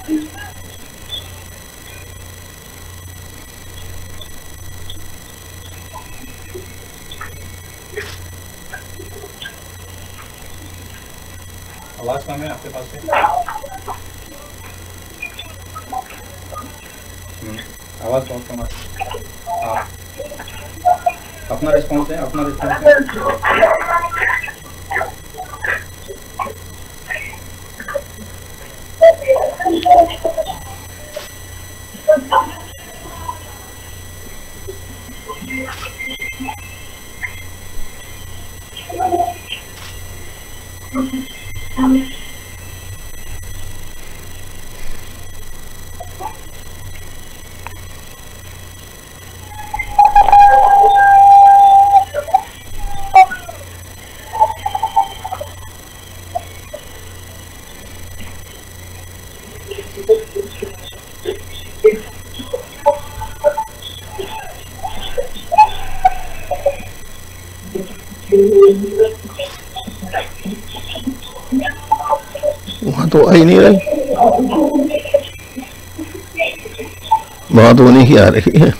आवाज कम है आपके पास से? आवाज बहुत कम है। अपना रिस्पॉन्स है, अपना रिस्पॉन्स है। वहाँ तो आ ही नहीं रही, वहाँ तो नहीं आ रही है।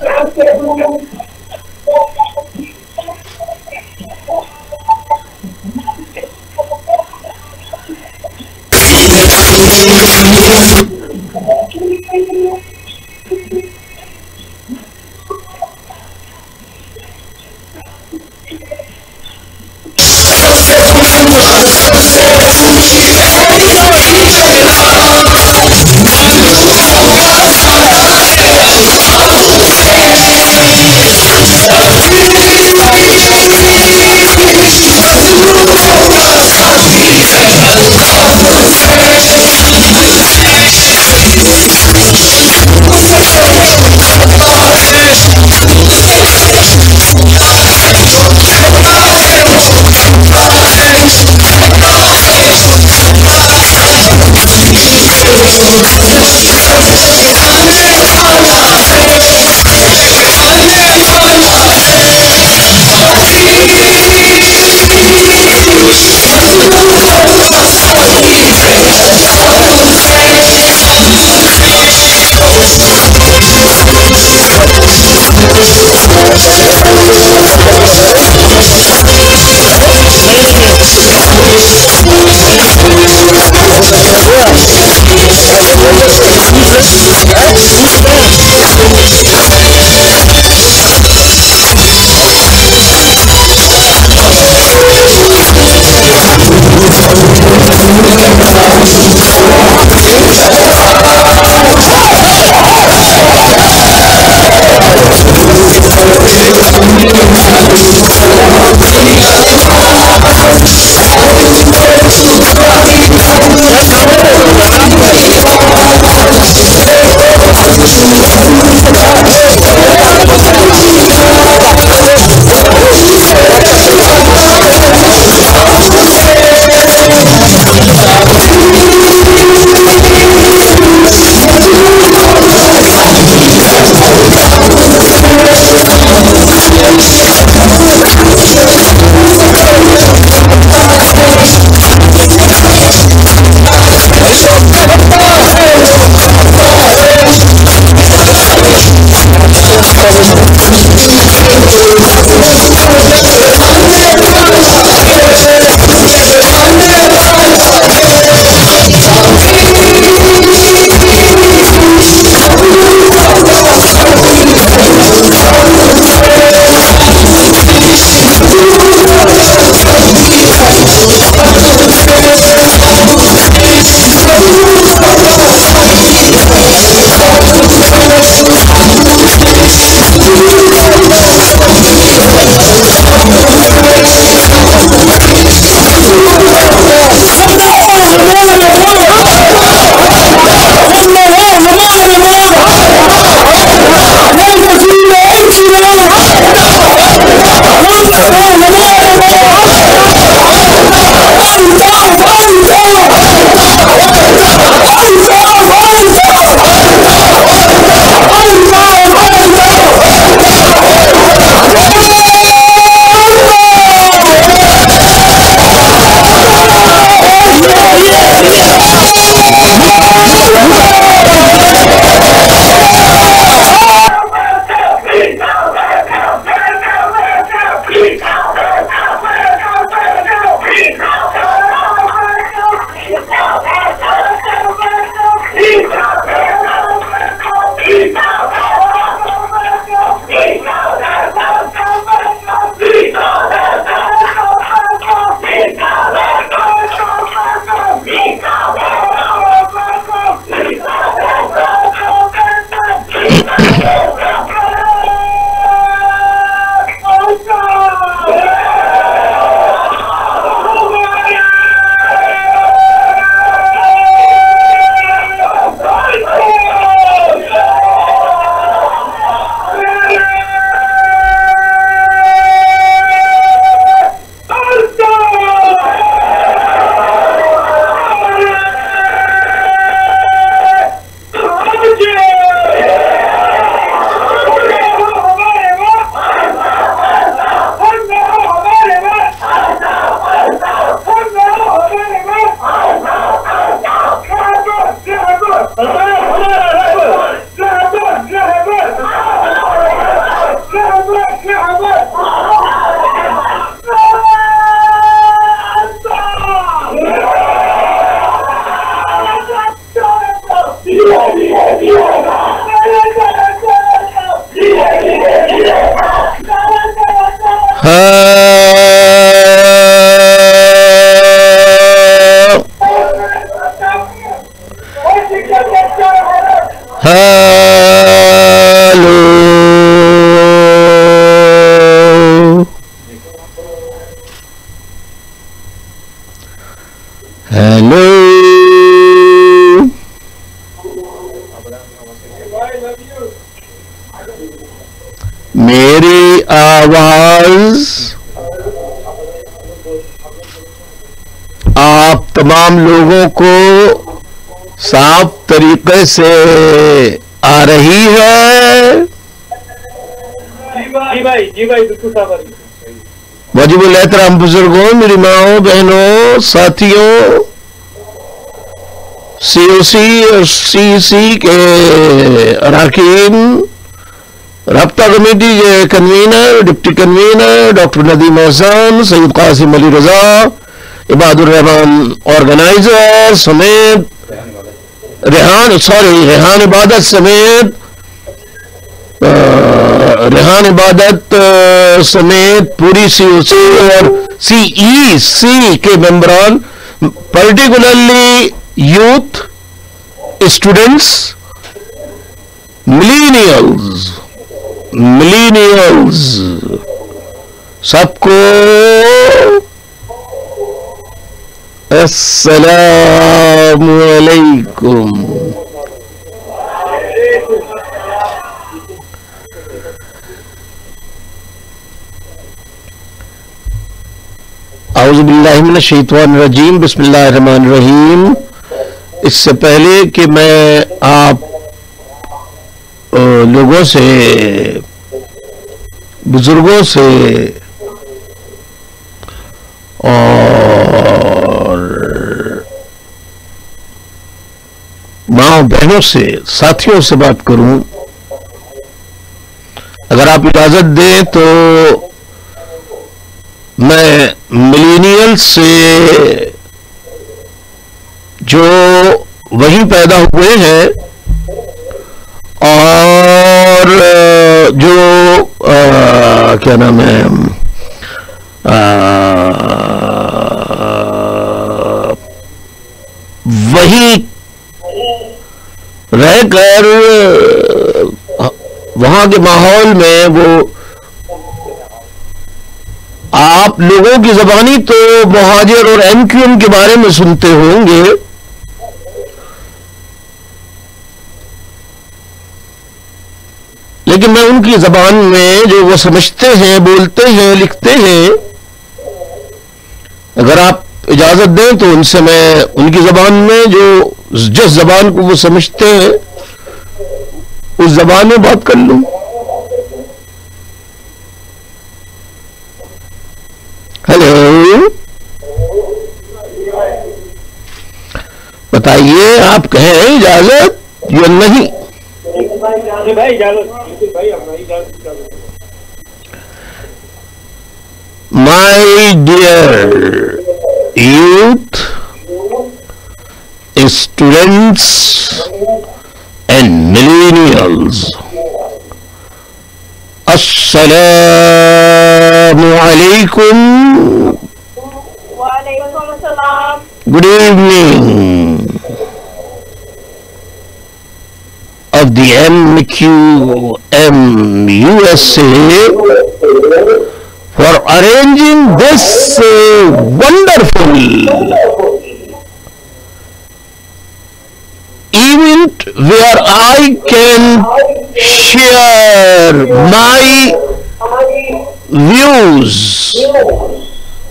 Yeah. मेरी आवाज आप तमाम लोगों को साफ तरीके से आ रही है? जी भाई बिल्कुल साफ आ रही है। वाजिबुल एहतराम बुजुर्गों, मेरी माओ, बहनों, साथियों, सीओसी और सीसी के अरकान, राब्ता कमेटी के convener, deputy convener doctor Nadeem एहसान, सैयद कासिम अली रजा, इबादुर रहमान ऑर्गेनाइजर समेत रेहान इबादत समेत पूरी सीओसी और सीईसी के मेंबरान, पर्टिकुलरली यूथ, स्टूडेंट्स, मिलीनियल्स, सबको अस्सलामु अलैकुम। औज़ु बिल्लाहि मिनश शैतानिर रजीम, बिस्मिल्लाहिर रहमानिर रहीम। इससे पहले कि मैं आप लोगों से, बुजुर्गों से और माँ बहनों से, साथियों से बात करूं, अगर आप इजाजत दें तो मैं मिलेनियल से जो वहीं पैदा हुए हैं और जो क्या नाम है, वहीं रहकर वहां के माहौल में वो आप लोगों की ज़बानी तो मुहाजिर और एमक्यूएम के बारे में सुनते होंगे, लेकिन मैं उनकी ज़बान में जो वो समझते हैं, बोलते हैं, लिखते हैं, अगर आप इजाज़त दें तो उनसे मैं उनकी ज़बान में जो जिस ज़बान को वो समझते हैं उस ज़बान में बात कर लूं। हेलो, बताइए, आप कहें इजाज़त या नहीं? भाई इजाजत, भाई हमारी इजाजत। My dear youth, students and millennials, Assalamu alaikum. Waalaikum assalam. Good evening of the MQM USA for arranging this wonderful event where I can share my views,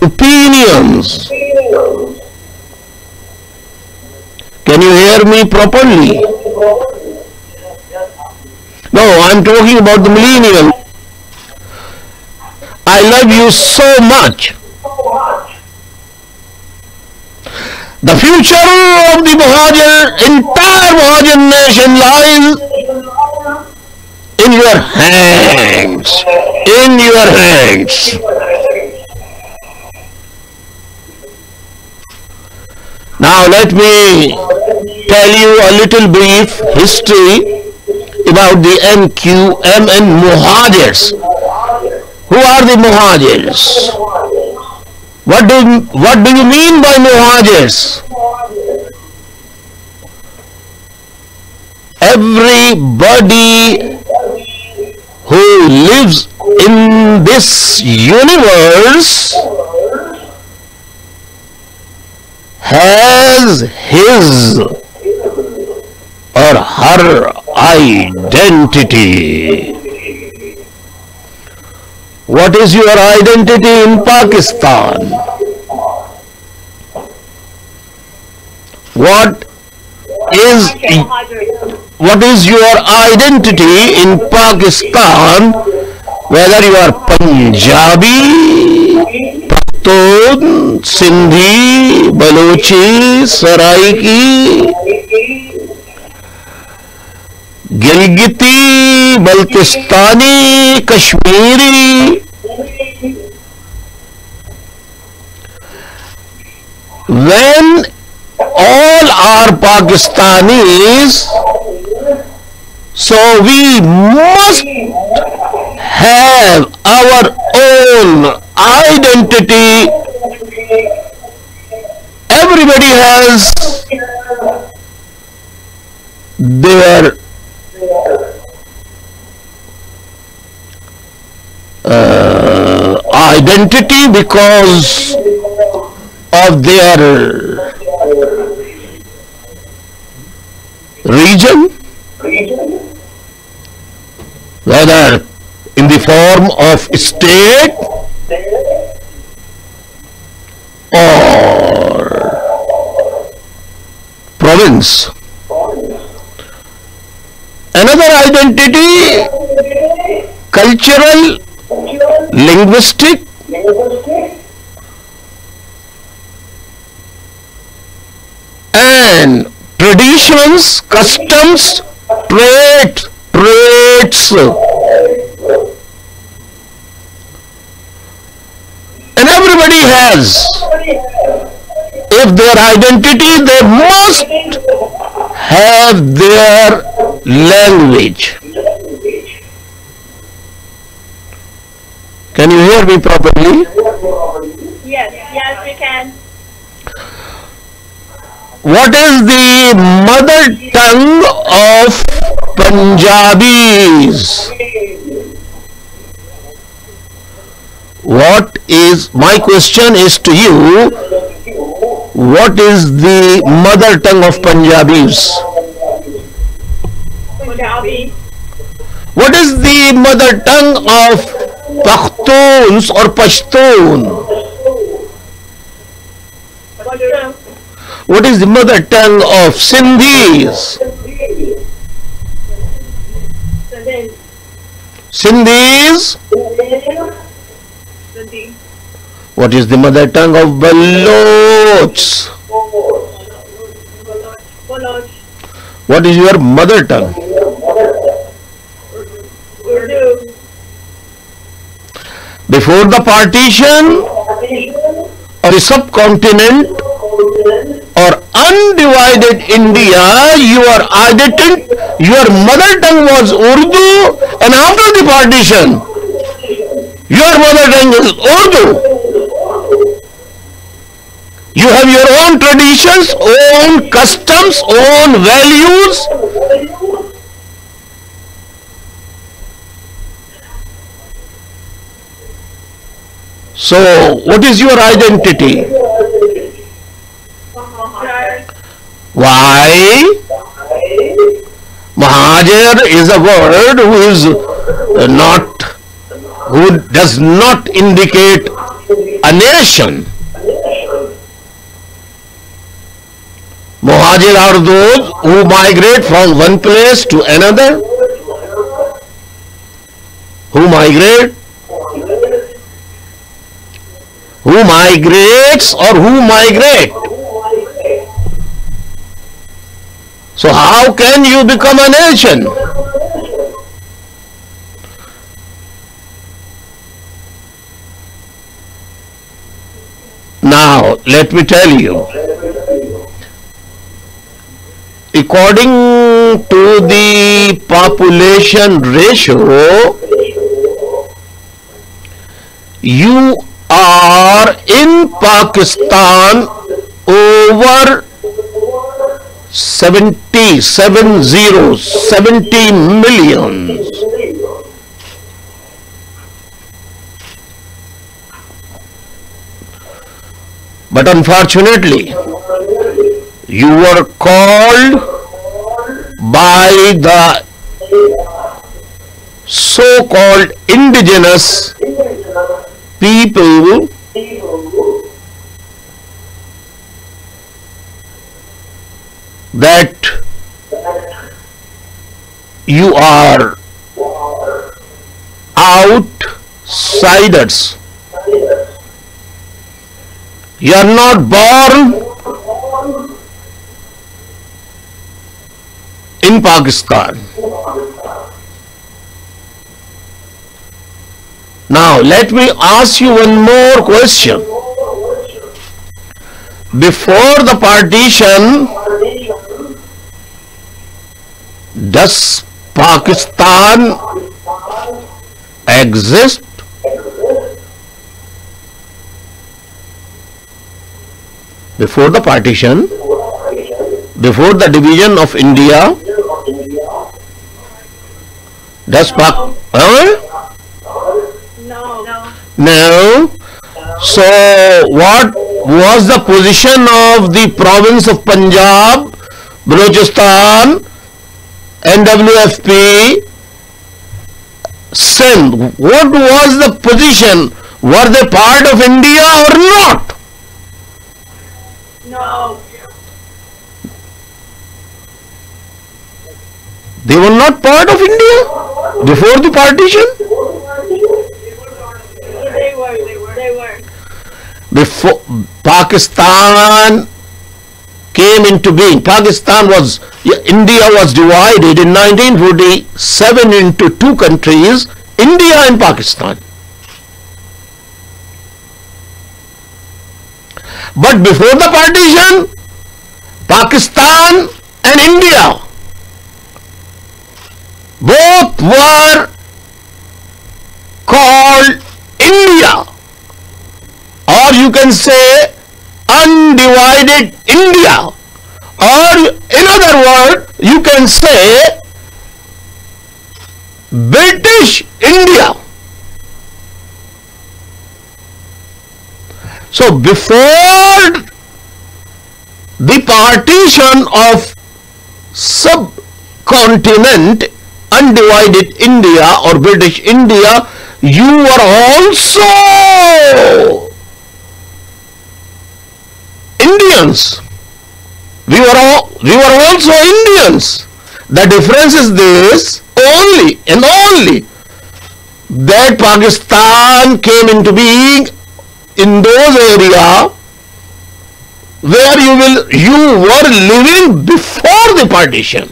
opinions. Can you hear me properly? No, I'm talking about the millennial. I love you so much. The future of the entire Muhajir nation lies in your hands. In your hands. Now let me tell you a little brief history about the MQM and Muhajirs. Who are the Muhajirs? What do you mean by Muhajirs? Everybody who lives in this universe has his or her identity. What is your identity in Pakistan? What is your identity in Pakistan? Whether you are Punjabi, Pakhtun, Sindhi, Balochi, Saraiki, Gilgiti, Baltistani, Kashmiri. When all are Pakistanis, so we must have our own identity. Everybody has their identity because of their region, whether in the form of state or province. Another identity, cultural, linguistic, and traditions, customs, traits. And everybody has, if their identity, they must have their language. Can you hear me properly? Yes, we can. What is the mother tongue of Punjabis? My question is to you, what is the mother tongue of Punjabis? Punjabi. What is the mother tongue of Pakhtuns or Pashtun? Pashto. What is the mother tongue of Sindhis? Sindhis? Sindhi. What is the mother tongue of Balochs? Baloch. What is your mother tongue? Urdu. Before the partition of the subcontinent or undivided India, your mother tongue was Urdu, and after the partition, your mother tongue is Urdu. You have your own traditions, own customs, own values. So, what is your identity? Why? Muhajir is a word who does not indicate a nation. Muhajir are those who migrate from one place to another. Who migrate? Who migrates or who migrate? So how can you become a nation? Now, let me tell you, according to the population ratio, you are in Pakistan over 70 millions. But unfortunately, you were called by the so-called indigenous people that you are outsiders. You are not born in Pakistan. Now, let me ask you one more question. Before the partition, does Pakistan exist? Before the partition, before the division of India, does No. No. So what was the position of the province of Punjab, Balochistan, NWFP, Sindh? What was the position? Were they part of India or not? No. They were not part of India before the partition. They were. Before Pakistan came into being, India was divided in 1947 into two countries, India and Pakistan. But before the partition, Pakistan and India both were called India, or you can say undivided India, or in other words you can say British India. So before the partition of subcontinent undivided India or British India, you were also Indians. We were also Indians. The difference is this only and only that Pakistan came into being in those areas where you were living before the partition,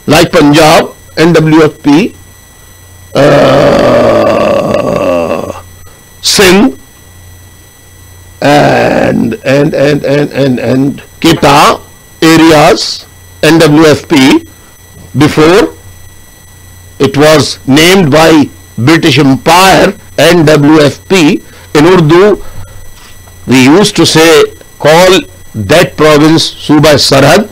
like Punjab, NWFP, Sindh, and Quetta areas, NWFP. Before it was named by British Empire, NWFP. In Urdu, we used to call that province Suba Sarhad.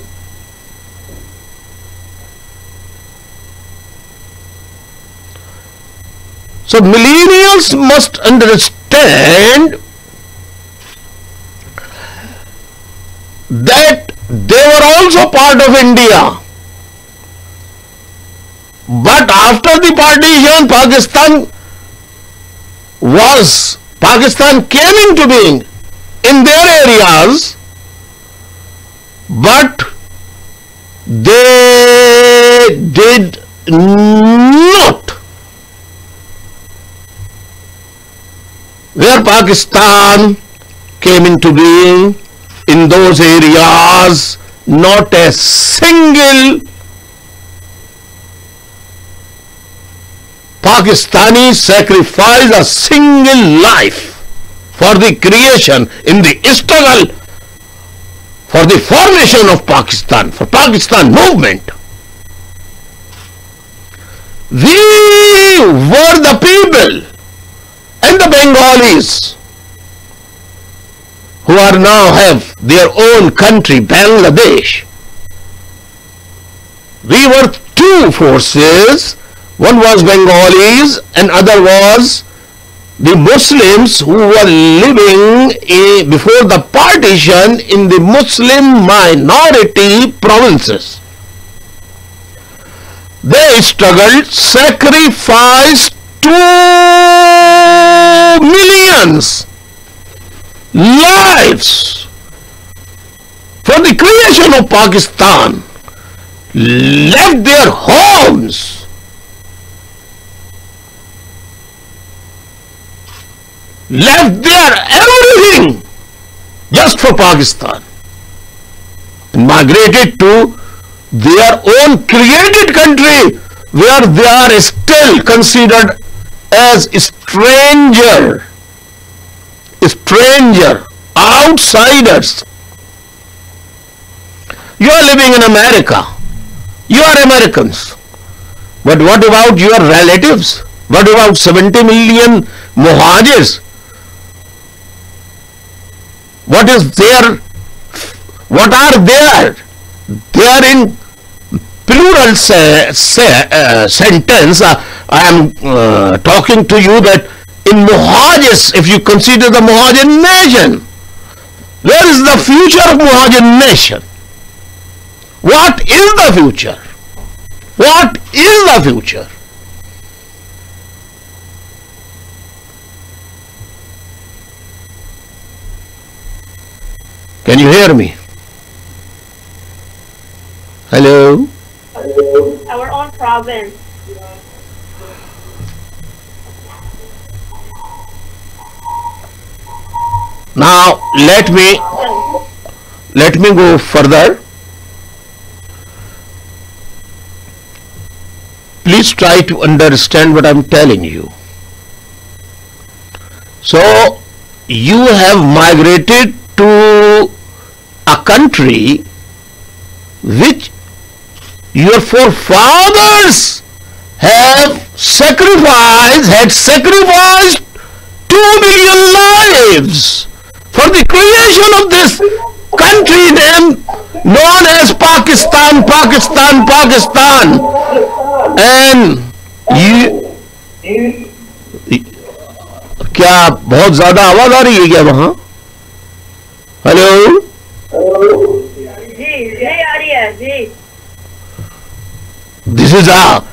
So millennials must understand that they were also part of India. But after the partition, Pakistan came into being in their areas, but they did not. Where Pakistan came into being in those areas, not a single Pakistani sacrificed a single life for the creation in the struggle for the formation of Pakistan, for Pakistan movement. We were the people and the Bengalis who are now have their own country, Bangladesh. We were two forces. One was Bengalis and other was the Muslims who were living before the partition in the Muslim minority provinces. They struggled, sacrificed 2 millions lives for the creation of Pakistan, left their homes, left their everything just for Pakistan, and migrated to their own created country where they are still considered as stranger, outsiders. You are living in America. You are Americans. But what about your relatives? What about 70 million Muhajirs? What are there? They are in plural sentence. I am talking to you that in Muhajirs, if you consider the Muhajir nation, where is the future of Muhajir nation? What is the future? What is the future? Can you hear me? Hello? Our own province. Now let me go further. Please try to understand what I am telling you. So you have migrated to a country which your forefathers had sacrificed 2 million lives for the creation of this country known as Pakistan. And क्या बहुत ज्यादा आवाज आ रही है क्या वहां? Hello जी आ रही है जी. This is a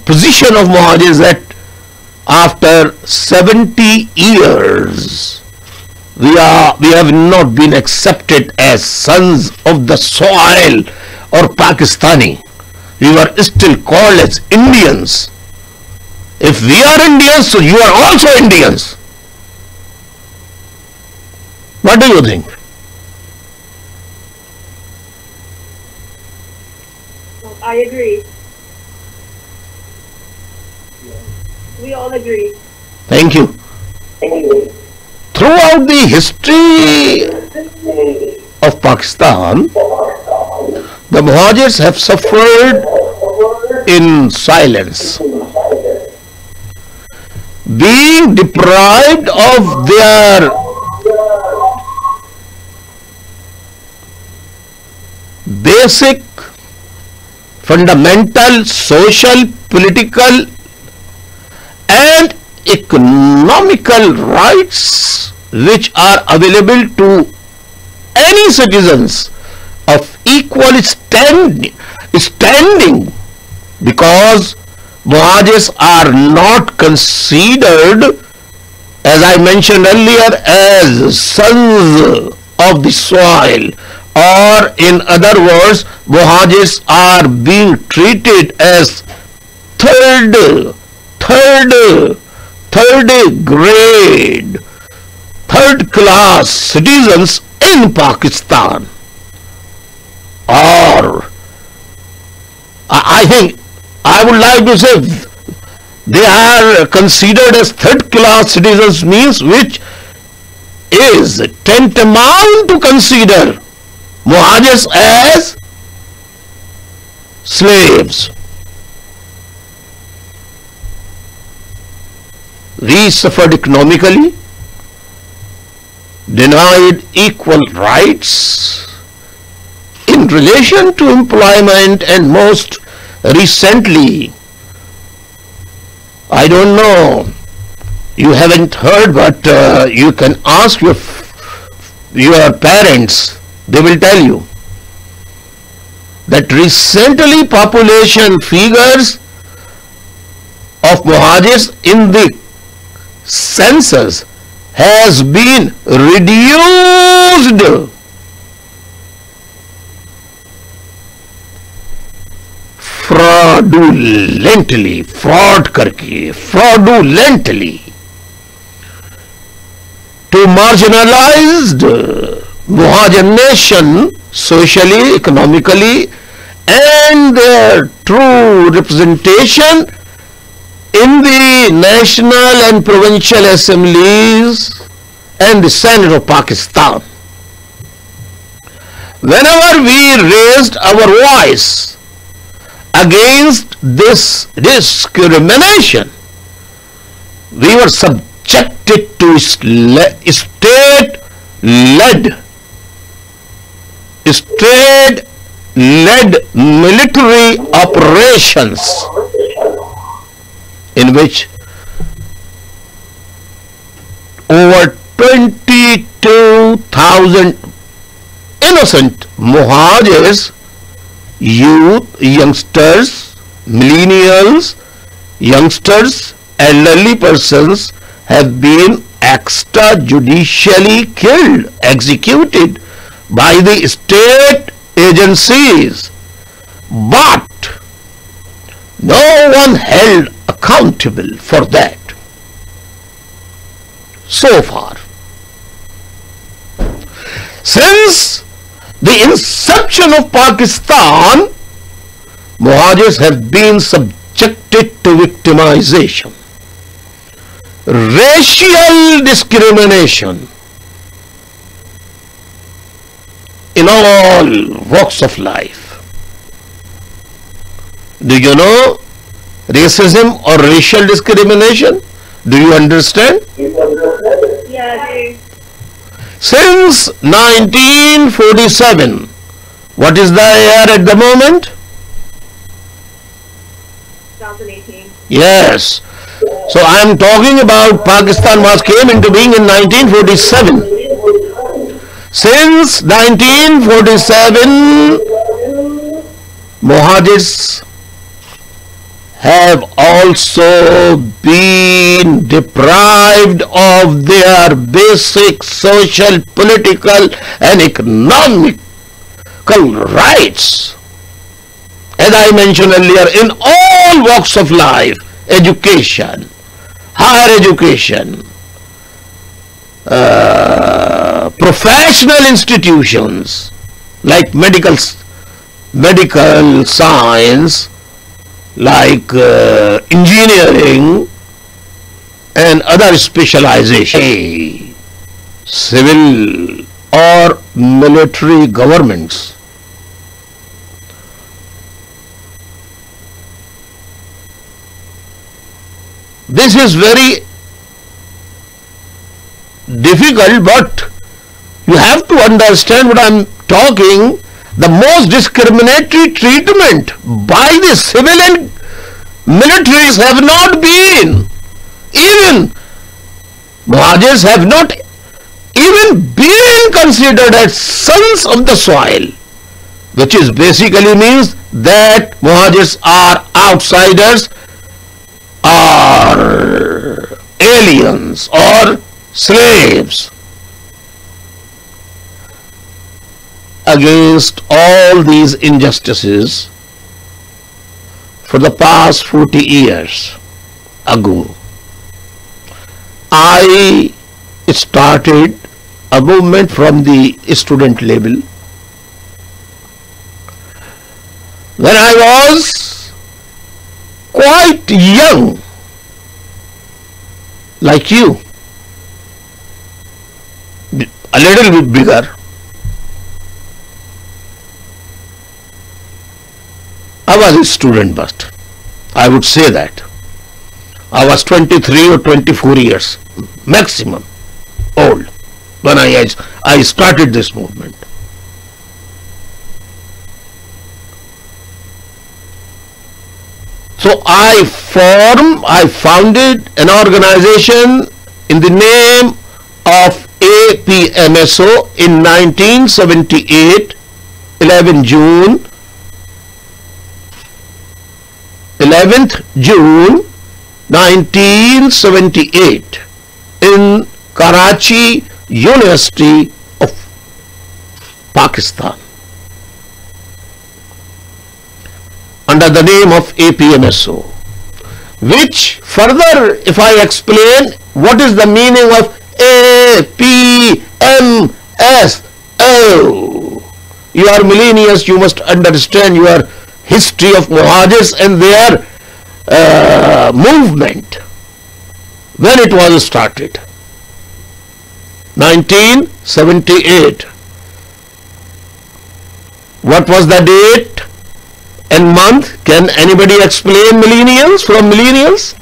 position of Muhajirs that after 70 years we have not been accepted as sons of the soil or Pakistani. We were still called as Indians. If we are Indians, so you are also Indians. What do you think? I agree. We all agree. Thank you. Throughout the history of Pakistan, the Muhajirs have suffered in silence, being deprived of their basic, fundamental, social, political and economical rights which are available to any citizens of equal standing, because Muhajirs are not considered, as I mentioned earlier, as sons of the soil, or in other words, Muhajirs are being treated as third grade third class citizens in Pakistan, or I think I would like to say they are considered as third class citizens, means which is tantamount to consider Muhajirs as slaves. We suffered economically, denied equal rights in relation to employment, and most recently, I don't know, you haven't heard, but you can ask your parents, they will tell you that recently population figures of Muhajirs in the census has been reduced fraudulently to marginalized Muhajir nation socially, economically, and their true representation in the national and provincial assemblies and the Senate of Pakistan. Whenever we raised our voice against this discrimination, we were subjected to state-led military operations in which over 22,000 innocent Muhajirs, youth, youngsters, millennials, youngsters, elderly persons have been extrajudicially killed, executed by the state agencies, but no one held accountable for that so far. Since the inception of Pakistan, Muhajirs have been subjected to victimization, racial discrimination in all walks of life. Do you know racism or racial discrimination? Do you understand? Yeah, I do. Since 1947, what is the year at the moment? 2018. Yes. So I am talking about Pakistan came into being in 1947. Since 1947, Muhajirs have also been deprived of their basic social, political and economical rights. As I mentioned earlier, in all walks of life, education, higher education, professional institutions like medical science, like engineering and other specialization, civil or military governments. This is very difficult, but you have to understand what I am talking. The most discriminatory treatment by the civil and militaries have not been, even Muhajirs have not even been considered as sons of the soil, which is basically means that Muhajirs are outsiders, or aliens, or slaves. Against all these injustices, for the past 40 years ago, I started a movement from the student level. When I was quite young, like you, a little bit bigger, I was a student, but I would say that I was 23 or 24 years maximum old when I started this movement. So I founded an organization in the name of APMSO in 1978, 11th June 1978 in Karachi University of Pakistan, under the name of APMSO, which further, if I explain what is the meaning of APMSO, you are millennials, you must understand your history of Muhajirs and their movement when it was started. 1978. What was the date and month? Can anybody explain, millennials, from millennials?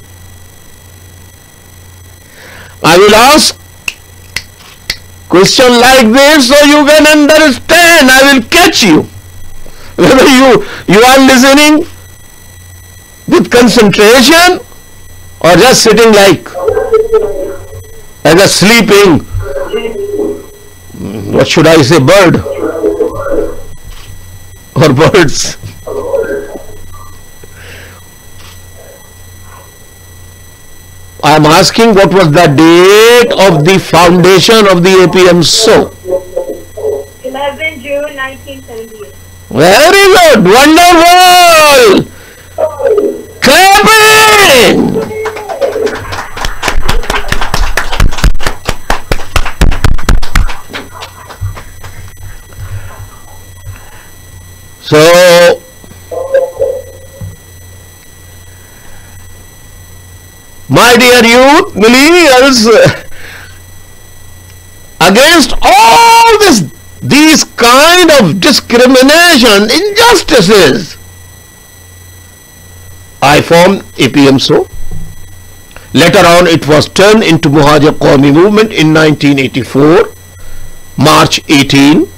I will ask question like this so you can understand. I will catch you. Whether you are listening with concentration or just sitting like a sleeping, what should I say, bird or birds. I am asking what was the date of the foundation of the APMSO? 11 June 1978. Very good, wonderful. Clapping. So, my dear youth, millennials, against all these kind of discrimination, injustices, I formed APMSO. Later on, it was turned into Muhajir Qawmi movement in 1984, March 18.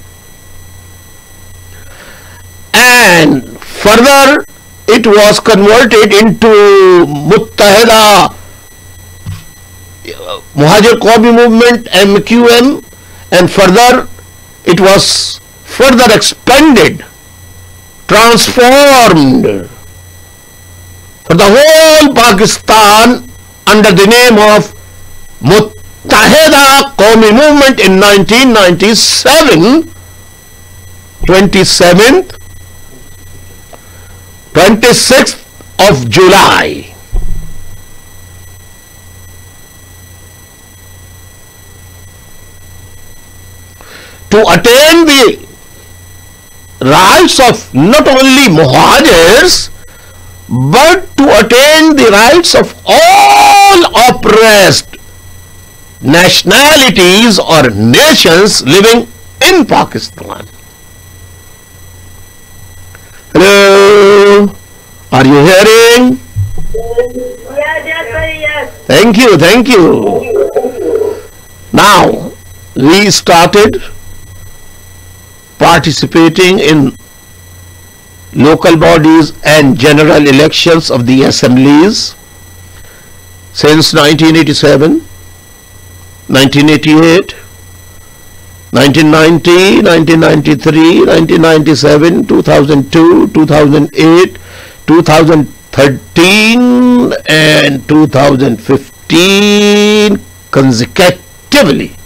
And further, it was converted into Muttahida Muhajir Qawmi movement, MQM, and further it was further expanded, transformed for the whole Pakistan under the name of Muttahida Qawmi movement in 1997, 26th of July. To attain the rights of not only Muhajirs, but to attain the rights of all oppressed nationalities or nations living in Pakistan. Hello, are you hearing? Yes. Thank you. Now, we started participating in local bodies and general elections of the assemblies since 1987, 1988, 1990, 1993, 1997, 2002, 2008, 2013 and 2015 consecutively.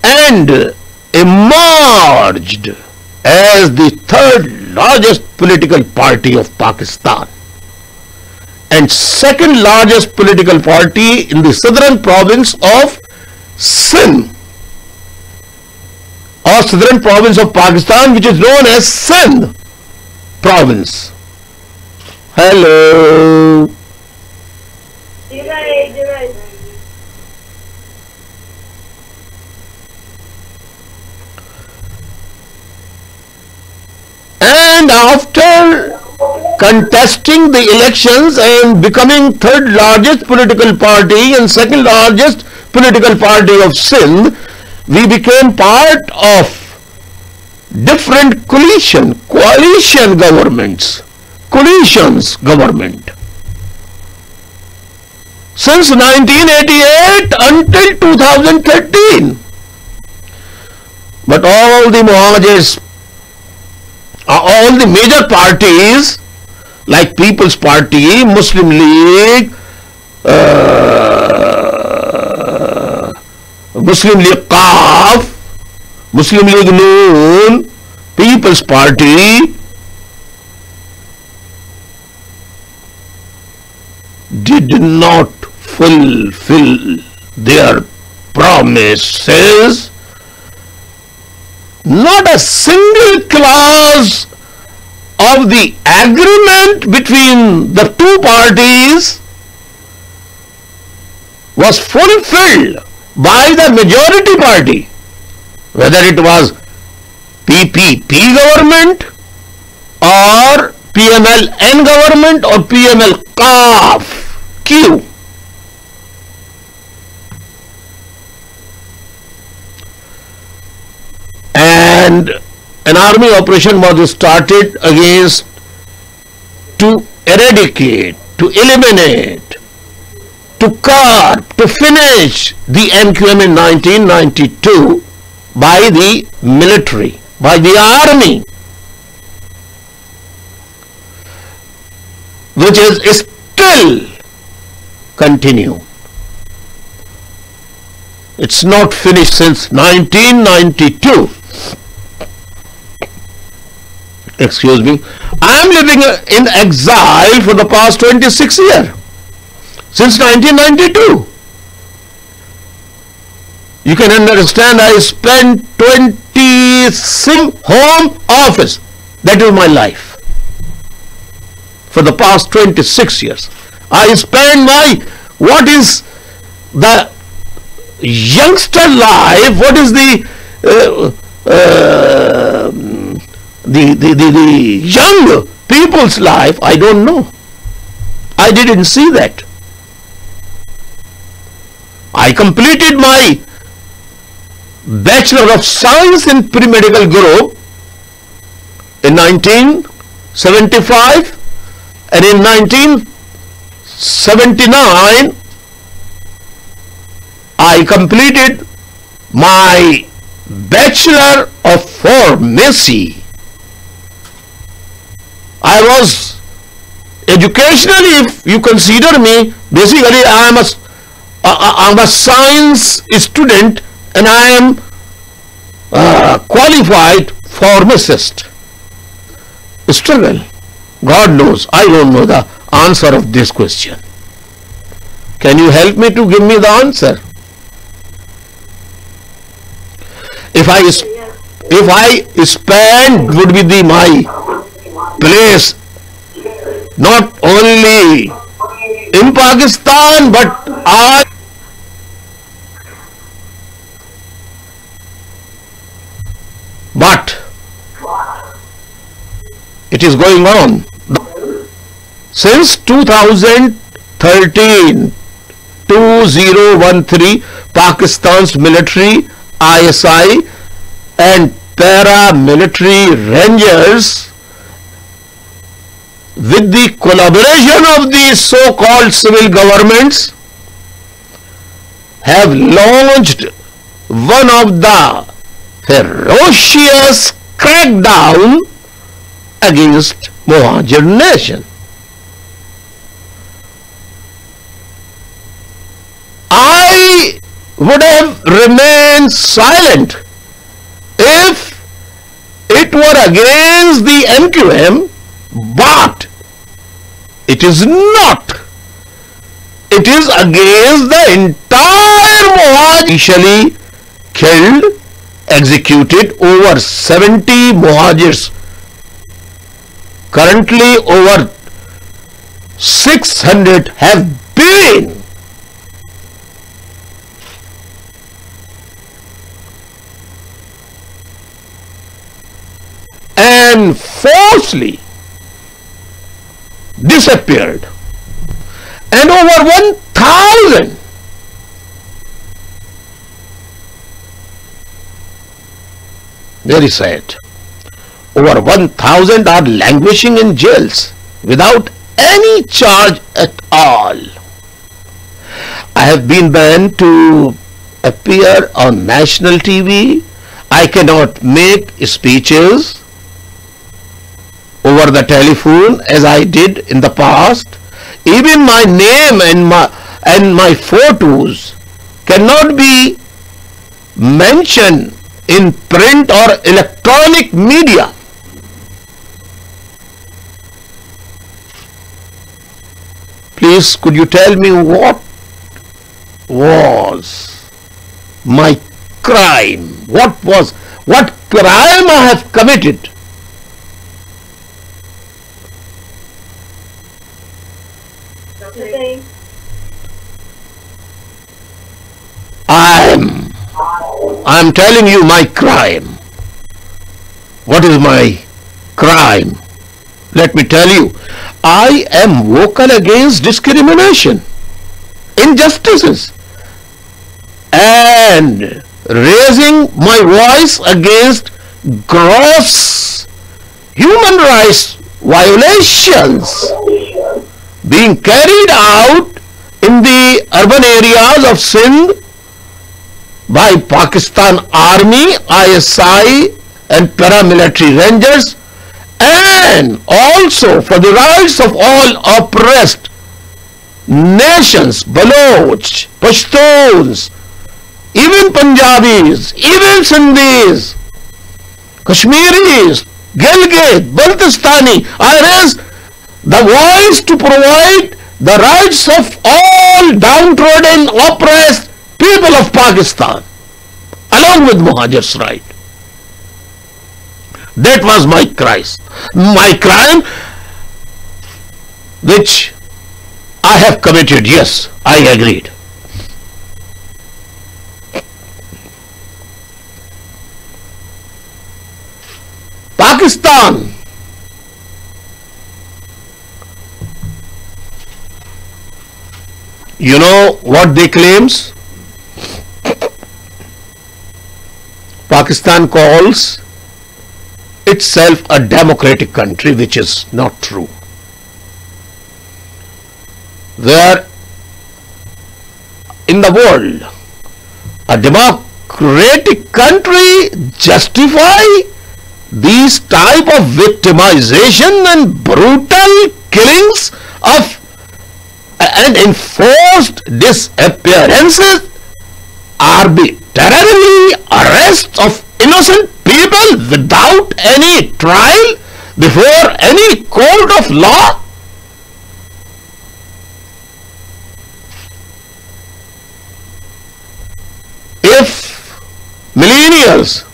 And emerged as the third largest political party of Pakistan and second largest political party in the southern province of Sindh, or southern province of Pakistan, which is known as Sindh province. Hello. And after contesting the elections and becoming third largest political party and second largest political party of Sindh, we became part of different coalition governments, coalitions government. Since 1988 until 2013. But all the Muhajirs, all the major parties like People's Party, Muslim League, Muslim League Qaf, Muslim League Noon, People's Party did not fulfill their promises. Not a single clause of the agreement between the two parties was fulfilled by the majority party, whether it was PPP government or PMLN government or PML Q. And an army operation was started against, to eradicate, to eliminate, to curb, to finish the MQM in 1992 by the military, by the army, which is still continue. It's not finished since 1992. Excuse me. I am living in exile for the past 26 years. Since 1992. You can understand, I spent 26 home office. That is my life. For the past 26 years. I spend my, what is the youngster life, what is the young people's life, I don't know. I didn't see that. I completed my Bachelor of Science in Pre-Medical Group in 1975, and in 1979 I completed my Bachelor of Pharmacy. I was educationally, if you consider me, basically I am a science student and I am qualified pharmacist. Struggle. God knows, I don't know the answer of this question. Can you help me to give me the answer? If I spend, would be my place not only in Pakistan but it is going on. Since 2013, 2013, Pakistan's military, ISI and paramilitary rangers, with the collaboration of the so-called civil governments, have launched one of the ferocious crackdown against Muhajir nation. I would have remained silent if it were against the MQM, but it is not It is against the entire Mohajir. Initially killed, executed over 70 Mohajirs. Currently over 600 have been and falsely disappeared, and over 1,000 very sad, over 1,000 are languishing in jails without any charge at all. I have been banned to appear on national TV. I cannot make speeches over the telephone as I did in the past. Even my name and my photos cannot be mentioned in print or electronic media. Please, could you tell me what was my crime? What crime I have committed? Nothing. I'm telling you my crime. What is my crime? Let me tell you. I am vocal against discrimination, injustices, and raising my voice against gross human rights violations being carried out in the urban areas of Sindh by Pakistan Army, ISI and paramilitary rangers, and also for the rights of all oppressed nations, Baloch, Pashtuns, even Punjabis, even Sindhis, Kashmiris, Gilgit, Baltistani. I raise the voice to provide the rights of all downtrodden, oppressed people of Pakistan, along with Muhajir's right. That was my crime, which I have committed. Yes, I agreed. Pakistan, you know what they claims? Pakistan calls itself a democratic country, which is not true. Where in the world a democratic country justify these type of victimization and brutal killings of and enforced disappearances, arbitrarily arrests of innocent people without any trial before any court of law? If millennials,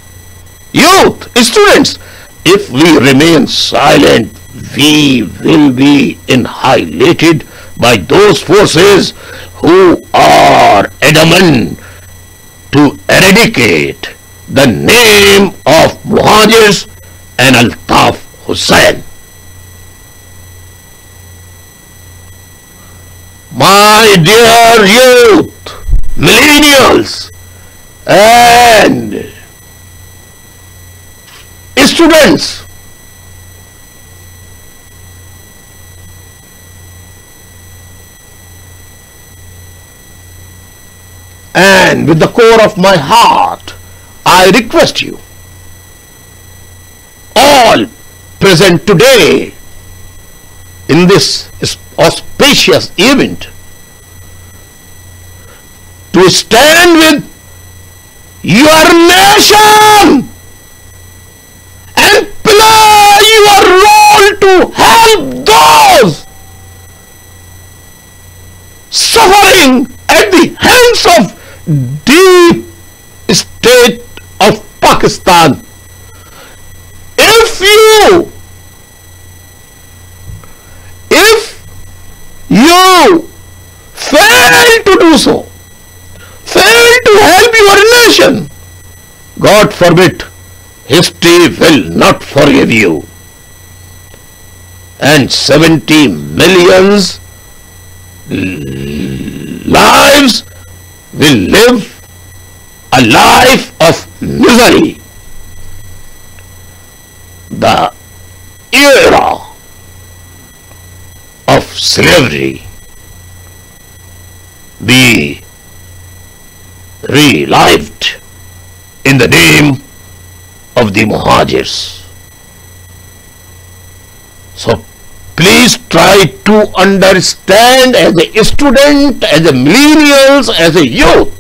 youth, students, if we remain silent, we will be annihilated by those forces who are adamant to eradicate the name of Muhajirs and Altaf Hussain. My dear youth, millennials, and students, and with the core of my heart, I request you, all present today in this auspicious event, to stand with your nation and play your role to help those suffering deep state of Pakistan. If you fail to do so, fail to help your nation, God forbid, history will not forgive you. And 70 millions lives will live a life of misery. The era of slavery be relived in the name of the Muhajirs. So please try to understand, as a student, as a millennials, as a youth.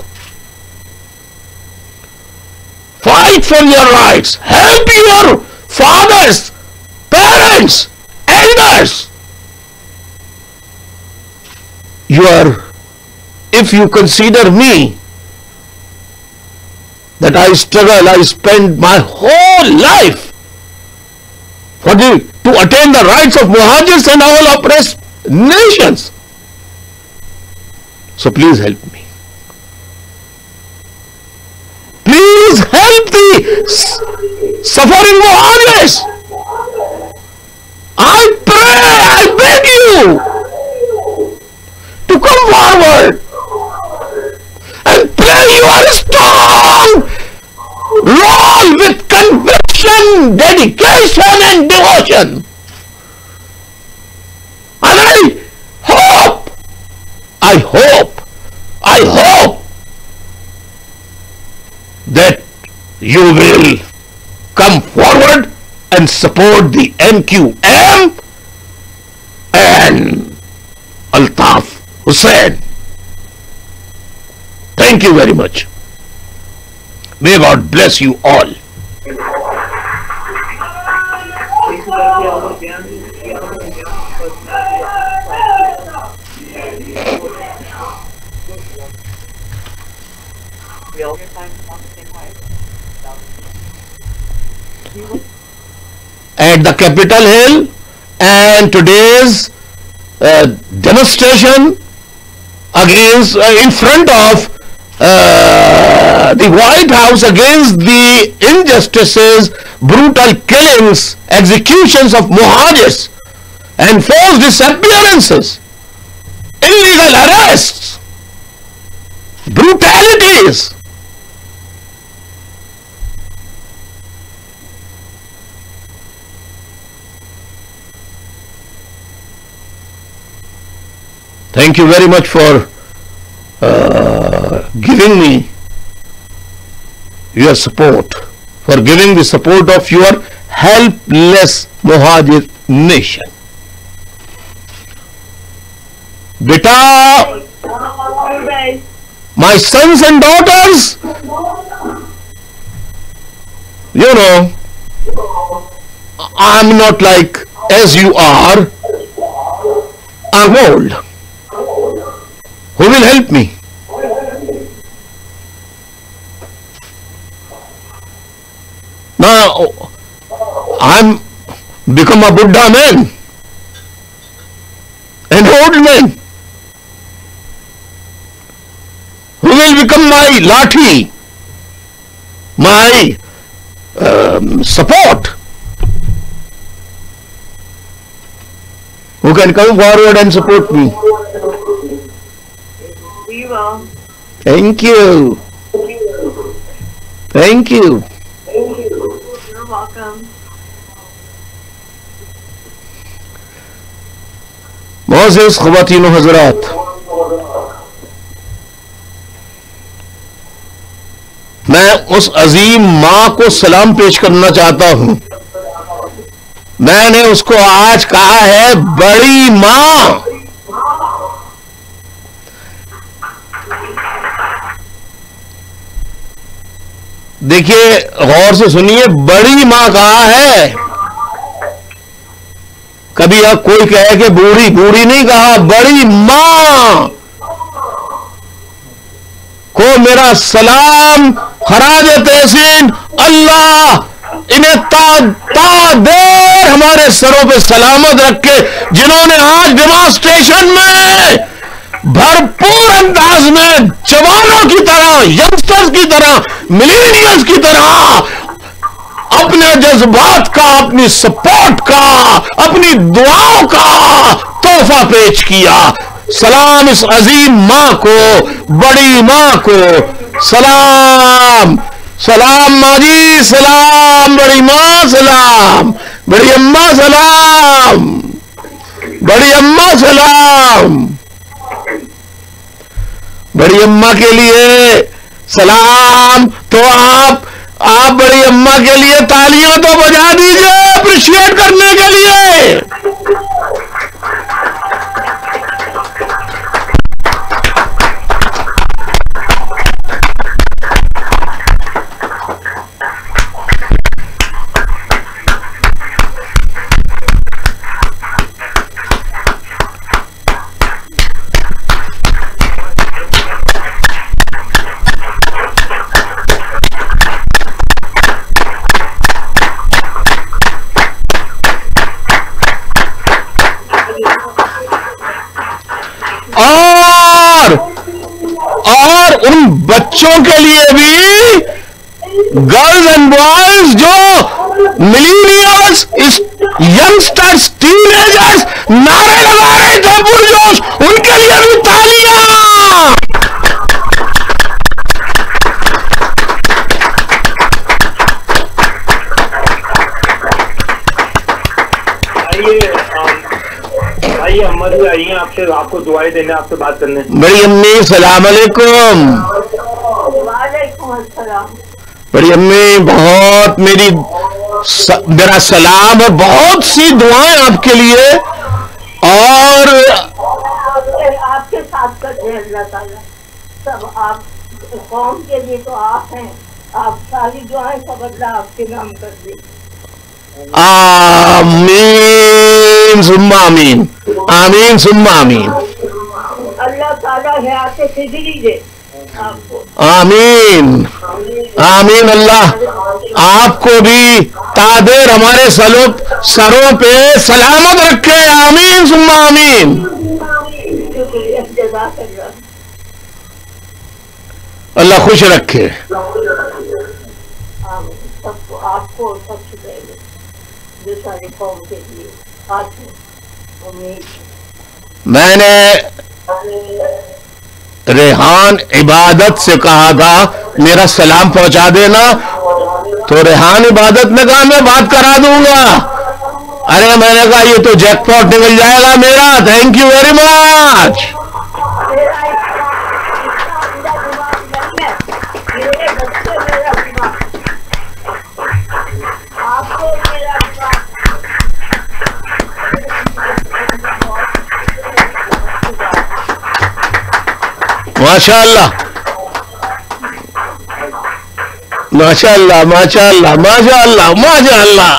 Fight for your rights. Help your fathers, parents, elders. If you consider me, that I struggle, I spend my whole life to attain the rights of Muhajirs and all oppressed nations. So please help me. Please help the suffering Muhajirs. I pray, I beg you to come forward and play your strong role with conviction, dedication and devotion. And I hope that you will come forward and support the MQM and Altaf Hussain. Thank you very much. May God bless you all. At the Capitol Hill, and today's demonstration against in front of the White House against the injustices, brutal killings, executions of Muhajirs and forced disappearances, illegal arrests, brutalities. Thank you very much for giving me your support, for giving the support of your helpless Muhajir nation. Beta, my sons and daughters, you know, I'm not like as you are. I'm old. Who will help me? Now, I'm become a Buddha man, an old man. Who will become my lathi, my support? Who can come forward and support me? We will. Thank you. Thank you. You're welcome. मोअज़्ज़िज़ ख़वातीन व हज़रात, मैं उस अजीम माँ को सलाम पेश करना चाहता हूँ। मैंने उसको आज कहा है बड़ी माँ। देखिए, गौर से सुनिए, बड़ी माँ कहा है। कभी आप कोई कहे कि बूढ़ी, बूढ़ी नहीं कहा, बड़ी माँ। को मेरा सलाम, खराज तहसीन। अल्लाह इन्हें देर हमारे सरों पे सलामत रखे, जिन्होंने आज डेमोन्स्ट्रेशन में भरपूर अंदाज में जवानों की तरह, यंगस्टर्स की तरह, मिलेनियल्स की तरह अपने जज्बात का, अपनी सपोर्ट का, अपनी दुआओं का तोहफा पेश किया। सलाम इस अजीम मां को, बड़ी मां को सलाम। सलाम मां जी, सलाम बड़ी मां, सलाम बड़ी अम्मा, सलाम बड़ी अम्मा, सलाम बड़ी अम्मा के लिए सलाम। तो आप बड़ी अम्मा के लिए तालियां तो बजा दीजिए अप्रिशिएट करने के लिए। और उन बच्चों के लिए भी, गर्ल्स एंड बॉयज जो मिलीनियल्स, यंगस्टर्स, टीनेजर्स नारे लगा रहे थे पुरजोश, उनके लिए भी तालियां। आइए अम्मा जी, आइए आपसे, आपको दुआएं देने, आपसे बात करने। बड़ी अम्मी सलाम अलैकुम। वालेकुम अस्सलाम। बड़ी अम्मी बहुत मेरा सलाम है, बहुत सी दुआएं आपके लिए और आपके साथ कर दे अल्लाह ताला। सब आप कौम के लिए तो आप हैं, आप सारी दुआएं सब अल्लाह आपके नाम कर दे। आमीन सुम्मा आमीन, आमीन सुम्मा आमीन। अल्लाह ताला हयात खिजरी दे आपको। आमीन आमीन। अल्लाह आपको भी तादेर हमारे सरों पे सलामत रखे। आमीन सुम्मा आमीन। अल्लाह खुश रखे। सबको, आपको सबसे पहले जो सारी कौम के लिए आज उम्मीद। मैंने रेहान इबादत से कहा था मेरा सलाम पहुंचा देना, तो रेहान इबादत ने कहा मैं बात करा दूंगा। अरे मैंने कहा ये तो जैकपॉट निकल जाएगा मेरा। Thank you very much. माशाअल्लाह माशाअल्लाह माशाअल्लाह माशाअल्लाह माशाअल्लाह।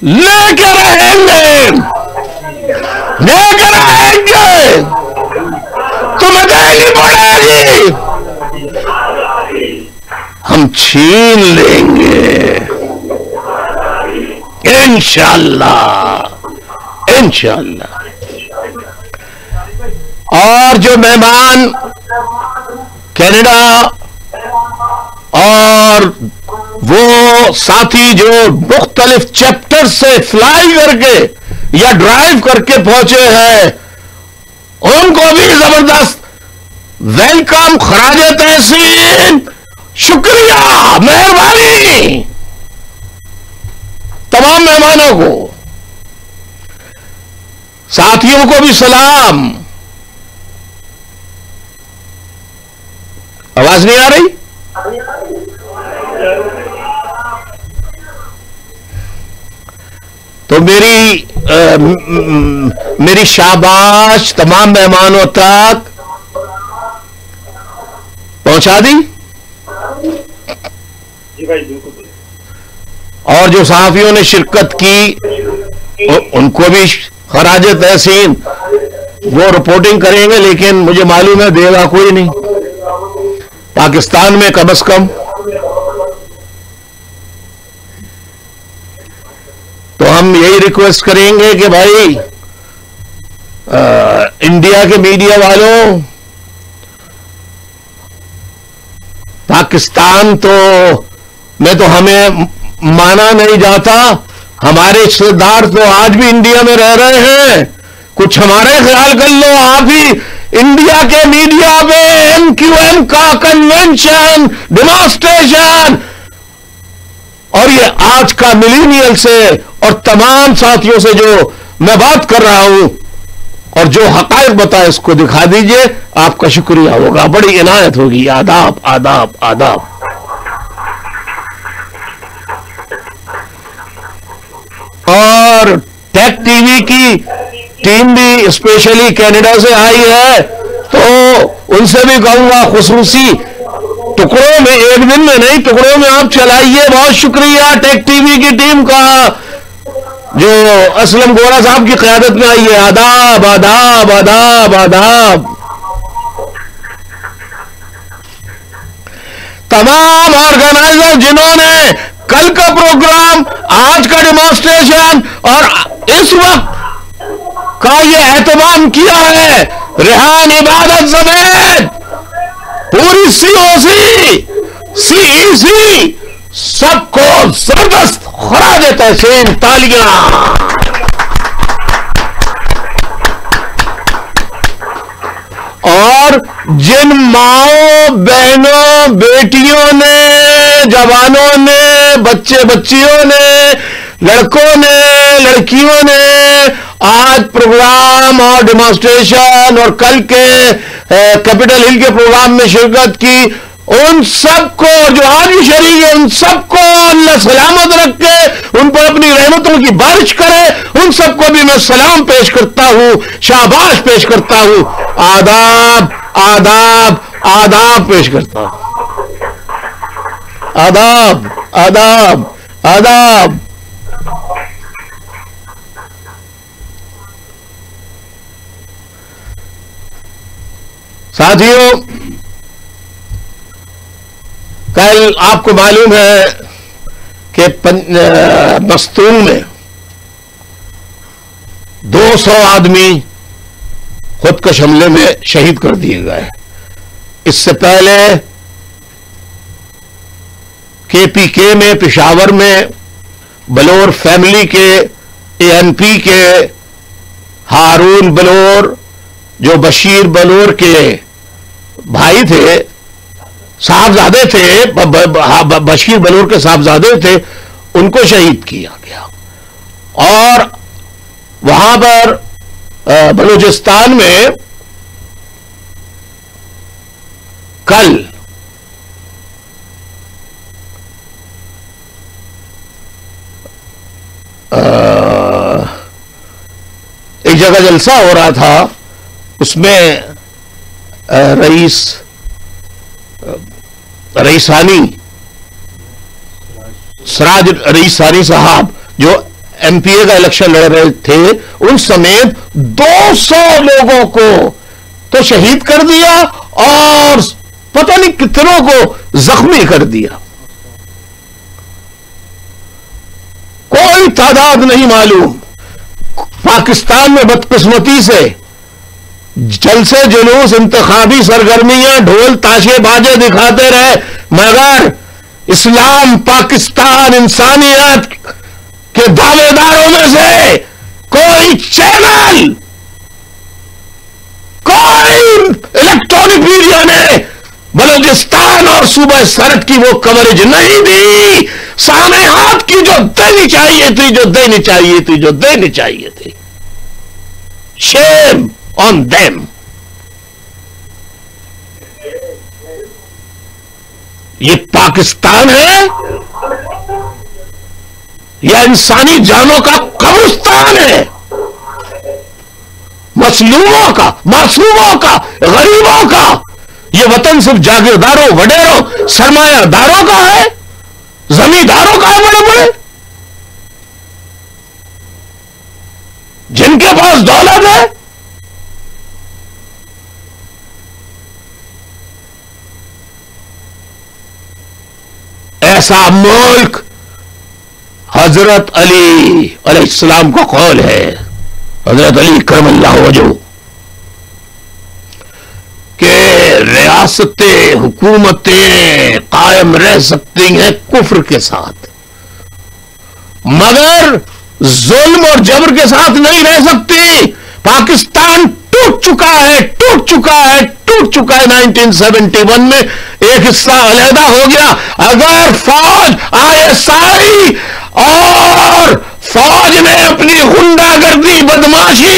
लेकर रहेंगे, लेकर रहेंगे, तुम्हें देनी पड़ेगी, हम छीन लेंगे इंशाअल्लाह इंशाअल्लाह। और जो मेहमान कनाडा और वो साथी जो मुख्तलिफ चैप्टर से फ्लाई करके या ड्राइव करके पहुंचे हैं, उनको भी जबरदस्त वेलकम, खराज तहसीन, शुक्रिया, मेहरबानी तमाम मेहमानों को, साथियों को भी सलाम। आवाज नहीं आ रही? तो मेरी शाबाश तमाम मेहमानों तक पहुंचा दी। जी भाई बिल्कुल। और जो सहाफियों ने शिरकत की उनको भी खराज तहसीन। वो रिपोर्टिंग करेंगे, लेकिन मुझे मालूम है देगा कोई नहीं। पाकिस्तान में कम से कम तो हम यही रिक्वेस्ट करेंगे कि भाई इंडिया के मीडिया वालों, पाकिस्तान तो में तो हमें माना नहीं जाता, हमारे रिश्तेदार तो आज भी इंडिया में रह रहे हैं, कुछ हमारे ख्याल कर लो। आप ही इंडिया के मीडिया में MQM का कन्वेंशन, डेमोन्स्ट्रेशन, और ये आज का मिलीनियल से और तमाम साथियों से जो मैं बात कर रहा हूं और जो हकायक बताए उसको दिखा दीजिए, आपका शुक्रिया होगा, बड़ी इनायत होगी। आदाब आदाब आदाब। और टेक टीवी की टीम भी स्पेशली कनाडा से आई है, तो उनसे भी कहूंगा खुसूसी टुकड़ों में, एक दिन में नहीं, टुकड़ों में आप चलाइए। बहुत शुक्रिया टेक टीवी की टीम का जो असलम गोरा साहब की क़यादत में आई है। आदाब आदाब आदाब आदाब। तमाम ऑर्गेनाइजर जिन्होंने कल का प्रोग्राम, आज का डेमोन्स्ट्रेशन और इस वक्त का ये एहतमाम किया है, रेहान इबादत समेत पूरी COC, CEC सबको जबरदस्त खराज तहसीन तालियां। और जिन माओ बहनों, बेटियों ने, जवानों ने, बच्चे बच्चियों ने, लड़कों ने, लड़कियों ने आज प्रोग्राम और डेमोन्स्ट्रेशन और कल के कैपिटल हिल के प्रोग्राम में शिरकत की, उन सबको, जो आज भी शरीक है, उन सबको अल्लाह सलामत रखे, उन पर अपनी रहमतों की बारिश करे। उन सबको भी मैं सलाम पेश करता हूं, शाबाश पेश करता हूं, आदाब आदाब आदाब पेश करता हूं। आदाब आदाब आदाब। साथियों, कल आपको मालूम है कि मस्तूल में 200 आदमी खुदकश हमले में शहीद कर दिए गए। इससे पहले KPK में, पेशावर में, बलोर फैमिली के ANP के हारून बलोर, जो बशीर बलोर के भाई थे, साहबजादे थे, बशीर बलोर के साहबजादे थे, उनको शहीद किया गया। और वहां पर बलूचिस्तान में कल एक जगह जलसा हो रहा था, उसमें सराज रईसानी साहब जो MPA का इलेक्शन लड़ रहे थे, उन समेत 200 लोगों को तो शहीद कर दिया और पता नहीं कितनों को जख्मी कर दिया। कोई तादाद नहीं मालूम। पाकिस्तान में बदकिस्मती से जलसे जुलूस, इंतखाबी सरगर्मियां, ढोल ताशे बाजे दिखाते रहे, मगर इस्लाम, पाकिस्तान, इंसानियत के दावेदारों में से कोई चैनल, कोई इलेक्ट्रॉनिक मीडिया ने बलूचिस्तान और सूबा सरहद की वो कवरेज नहीं दी, सामने हाथ की जो देनी चाहिए थी, जो देनी चाहिए थी, जो देनी चाहिए थी। Shame on them. ये पाकिस्तान है या इंसानी जानों का कब्रिस्तान है? मसलूमों का, मासूमों का, गरीबों का ये वतन सिर्फ जागीरदारों, वडेरों, सरमायादारों का है, जमींदारों का है, बड़े बड़े जिनके पास दौलत है, ऐसा मुल्क हजरत अली अलैहिस्सलाम का कौल है, हजरत अली करमल्लाहु वजहू, कि रियासतें हुकूमतें कायम रह सकती हैं कुफ्र के साथ, मगर जुल्म और जबर के साथ नहीं रह सकती। पाकिस्तान टूट चुका है, टूट चुका है, टूट चुका है। 1971 में एक हिस्सा अलहदा हो गया। अगर फौज ISI और फौज ने अपनी गुंडागर्दी बदमाशी,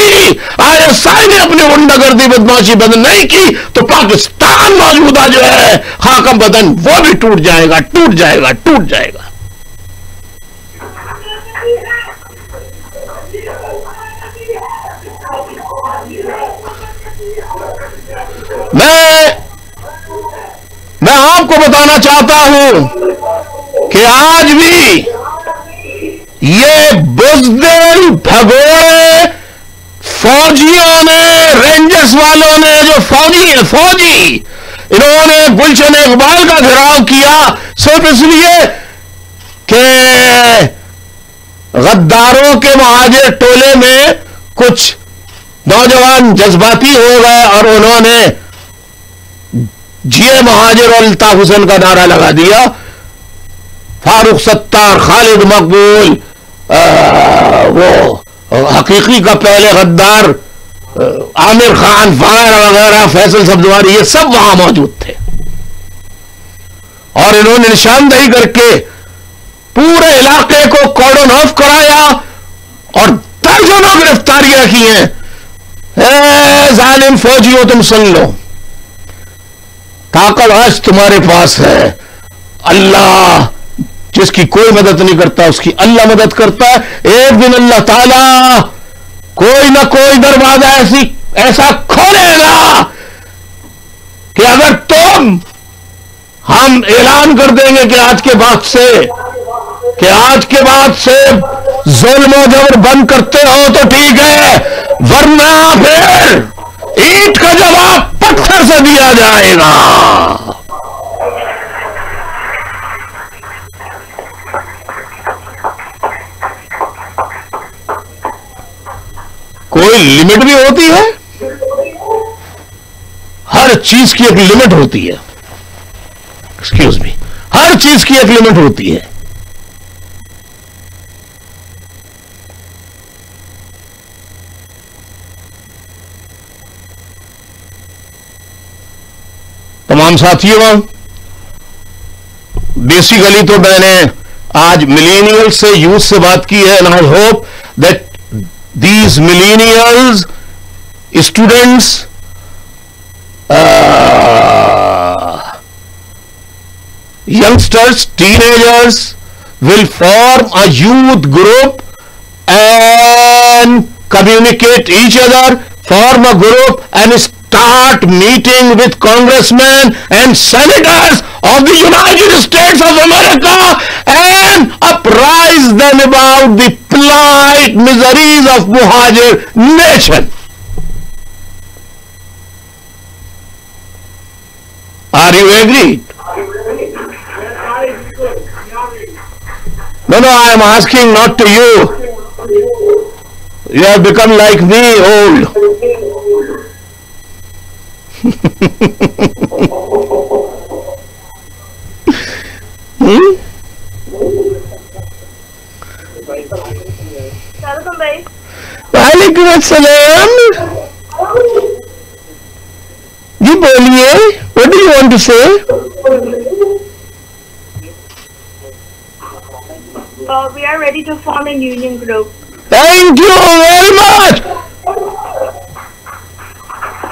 ISI ने अपनी गुंडागर्दी बदमाशी बंद नहीं की तो पाकिस्तान मौजूदा जो है खाका बदन वो भी टूट जाएगा, टूट जाएगा, टूट जाएगा। मैं आपको बताना चाहता हूं कि आज भी ये बुज़दिल भगोड़े फौजियों ने, रेंजर्स वालों ने, जो फौजी इन्होंने गुलशन इकबाल का घेराव किया सिर्फ इसलिए कि गद्दारों के महाजिर टोले में कुछ नौजवान जज्बाती हो गए और उन्होंने जिए महाजिर और अल्ताफ हुसैन का नारा लगा दिया। फारूक सत्तार, खालिद मकबूल, वो हकीकी का पहले गद्दार आमिर खान वगैरह वगैरह, फैसल सब्जवारी, ये सब वहां मौजूद थे और इन्होंने निशानदेही करके पूरे इलाके को कॉर्डन ऑफ कराया और दर्जनों गिरफ्तारियां की हैं। जालिम फौजियों, तुम सुन लो, ताकत आज तुम्हारे पास है। अल्लाह जिसकी कोई मदद नहीं करता उसकी अल्लाह मदद करता है। एक दिन अल्लाह ताला कोई ना कोई दरवाजा ऐसा खोलेगा कि अगर हम ऐलान कर देंगे कि आज के बाद से जुल्म और जबर बंद करते हो तो ठीक है, वरना फिर ईंट का जवाब पत्थर से दिया जाएगा। कोई लिमिट भी होती है, हर चीज की एक लिमिट होती है। एक्सक्यूज मी, हर चीज की एक लिमिट होती है। तमाम साथियों, बेसिकली तो मैंने आज मिलेनियल से, यूथ से बात की है and I hope that these millennials, students, youngsters, teenagers will form a youth group and communicate each other, form a group and start meeting with congressmen and senators of the United States of America and apprise them about the plight, miseries of Muhajir nation. Are you agreed? No, I am asking not to you. You have become like me, old. वालेकुम अस्सलाम। जी बोलिए, what do you want to say? We are ready to form a union group. Thank you very much.